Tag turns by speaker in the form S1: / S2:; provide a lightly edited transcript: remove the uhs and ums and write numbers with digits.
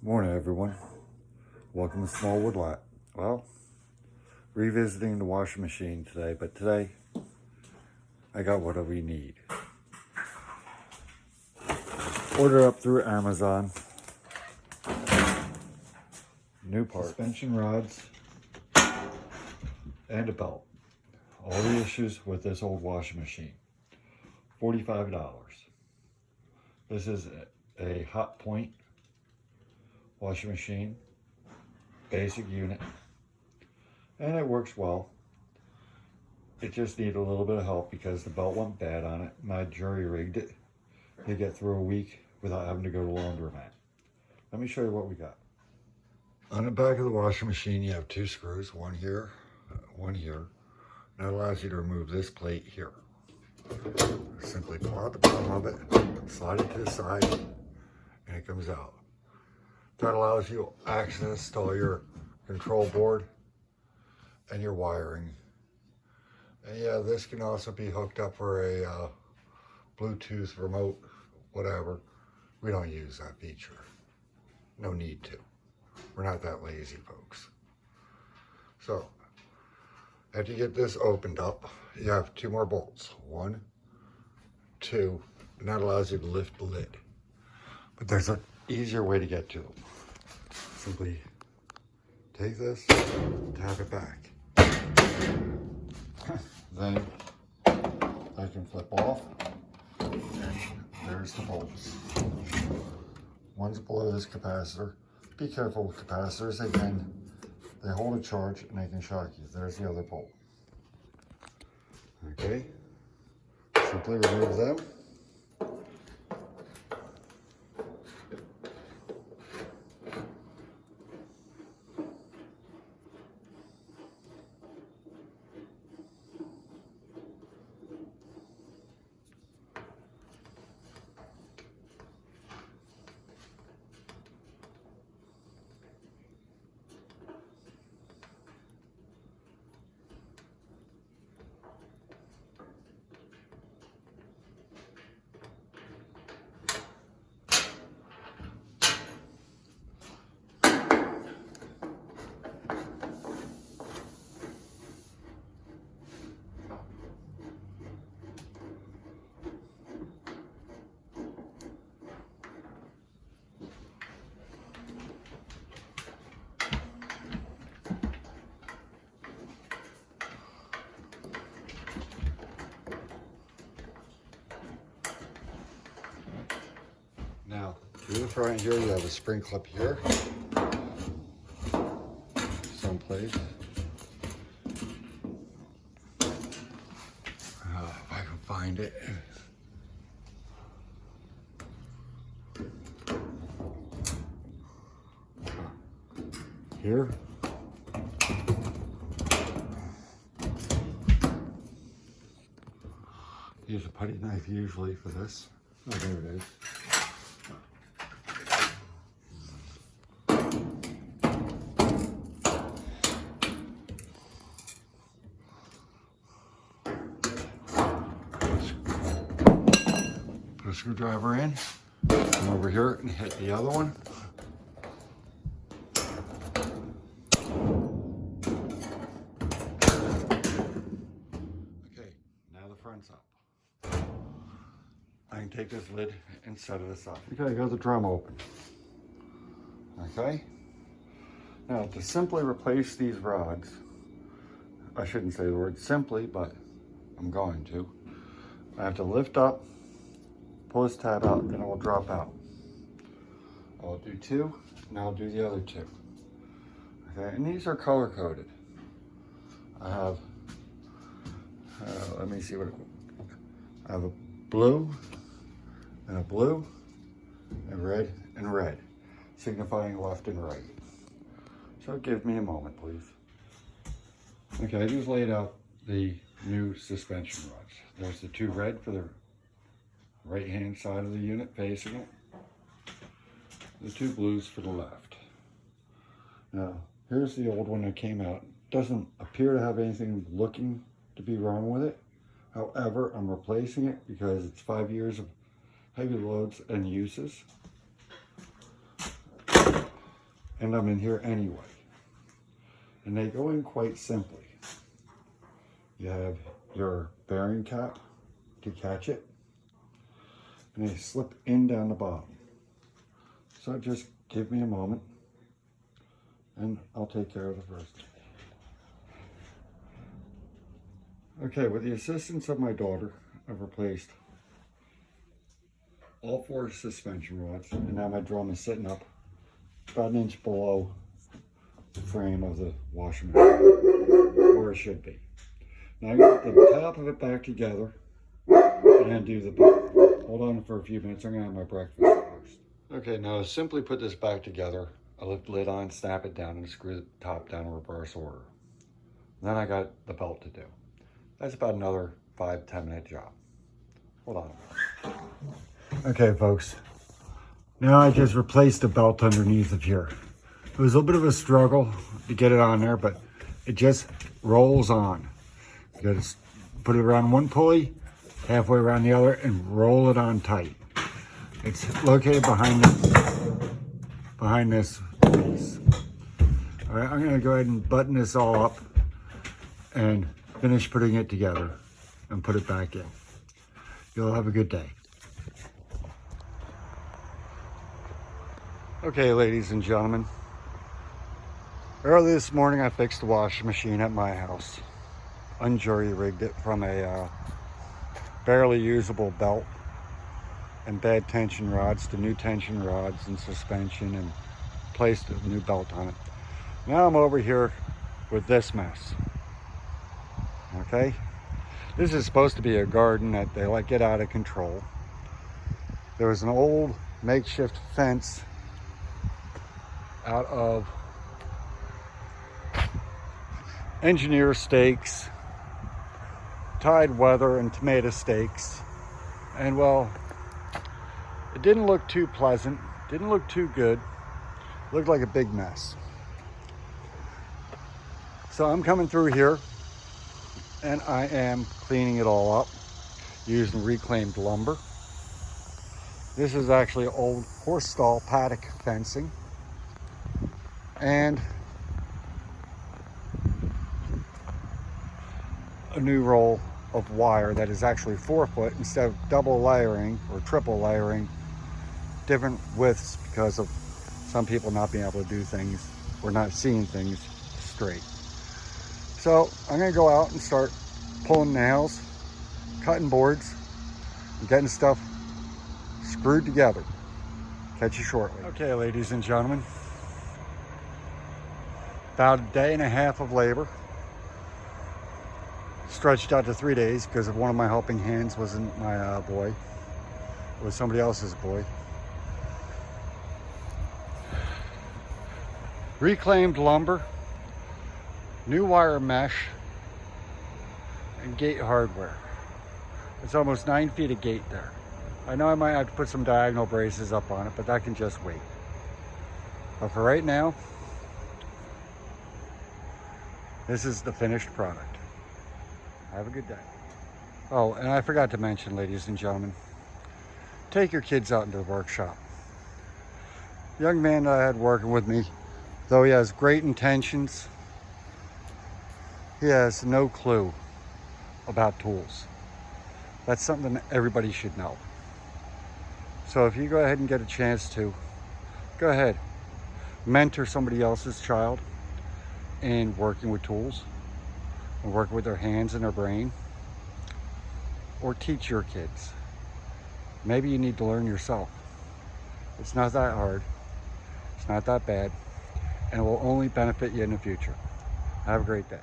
S1: Morning, everyone. Welcome to Smallwood Lot. Well, revisiting the washing machine today, but today I got what we need. Order up through Amazon. New parts, suspension rods, and a belt. All the issues with this old washing machine. $45. This is a Hot Point washing machine, basic unit, and it works well. It just needed a little bit of help because the belt went bad on it, and I jury rigged it to get through a week without having to go to the laundromat. Let me show you what we got. On the back of the washing machine, you have two screws, one here, one here. That allows you to remove this plate here. Simply pull out the bottom of it, slide it to the side, and it comes out. That allows you access to all your control board and your wiring. And yeah, this can also be hooked up for a Bluetooth remote, whatever. We don't use that feature. No need to. We're not that lazy, folks. So, after you get this opened up, you have two more bolts. One, two, and that allows you to lift the lid. But there's an easier way to get to them. Simply take this, tap it back. Then I can flip off, and there's the bolts. One's below this capacitor. Be careful with capacitors, they hold a charge and they can shock you. There's the other bolt. Okay, simply remove them. Now, through the front here, you have a spring clip here, someplace. If I can find it. Here. Use a putty knife usually for this. Oh, there it is. Put a screwdriver in, come over here and hit the other one. Okay, now the front's up. I can take this lid and set it aside. Okay, I got the drum open. Okay, now to simply replace these rods, I shouldn't say the word simply, but I'm going to. I have to lift up, pull this tab out, and it will drop out. I'll do two, and I'll do the other two. Okay, and these are color coded. I have, let me see what, I have a blue, and a blue, and red, signifying left and right. So give me a moment, please. Okay, I just laid out the new suspension rods. There's the two red for the right-hand side of the unit facing it. The two blues for the left. Now, here's the old one that came out. Doesn't appear to have anything looking to be wrong with it. However, I'm replacing it because it's 5 years of heavy loads and uses. end up in here anyway. And they go in quite simply. You have your bearing cap to catch it, and they slip in down the bottom. So just give me a moment and I'll take care of the first. Okay, with the assistance of my daughter, I've replaced all 4 suspension rods, and now my drum is sitting up about an inch below the frame of the washing machine, where it should be. Now I get the top of it back together and then do the bottom. Hold on for a few minutes, I'm gonna have my breakfast first. Okay, now to simply put this back together, I lift the lid on, snap it down, and screw the top down in reverse order. Then I got the belt to do. That's about another 5-10 minute job. Hold on. Okay, folks. Now I just replaced the belt underneath of here. It was a little bit of a struggle to get it on there, but it just rolls on. You gotta put it around one pulley, halfway around the other, and roll it on tight. It's located behind this piece. All right, I'm gonna go ahead and button this all up and finish putting it together and put it back in. You'll have a good day. Okay, ladies and gentlemen. Early this morning, I fixed the washing machine at my house. Unjury-rigged it from a barely usable belt and bad tension rods to new tension rods and suspension, and placed a new belt on it. Now I'm over here with this mess. Okay? This is supposed to be a garden that they let get out of control. There was an old makeshift fence out of engineer stakes, tide weather, and tomato stakes. And well, it didn't look too pleasant, didn't look too good, it looked like a big mess. So I'm coming through here and I am cleaning it all up using reclaimed lumber. This is actually old horse stall paddock fencing, and a new roll of wire that is actually 4 foot instead of double layering or triple layering, different widths because of some people not being able to do things or not seeing things straight. So I'm gonna go out and start pulling nails, cutting boards, and getting stuff screwed together. Catch you shortly. Okay, ladies and gentlemen. About a day and a half of labor. Stretched out to 3 days because of one of my helping hands wasn't my boy. It was somebody else's boy. Reclaimed lumber, new wire mesh, and gate hardware. It's almost 9 feet of gate there. I know I might have to put some diagonal braces up on it, but that can just wait. But for right now, this is the finished product. Have a good day. Oh, and I forgot to mention, ladies and gentlemen, take your kids out into the workshop. The young man that I had working with me, though he has great intentions, he has no clue about tools. That's something that everybody should know. So if you go ahead and get a chance to, go ahead, mentor somebody else's child in working with tools, and working with their hands and their brain, or teach your kids. Maybe you need to learn yourself. It's not that hard, it's not that bad, and it will only benefit you in the future. Have a great day.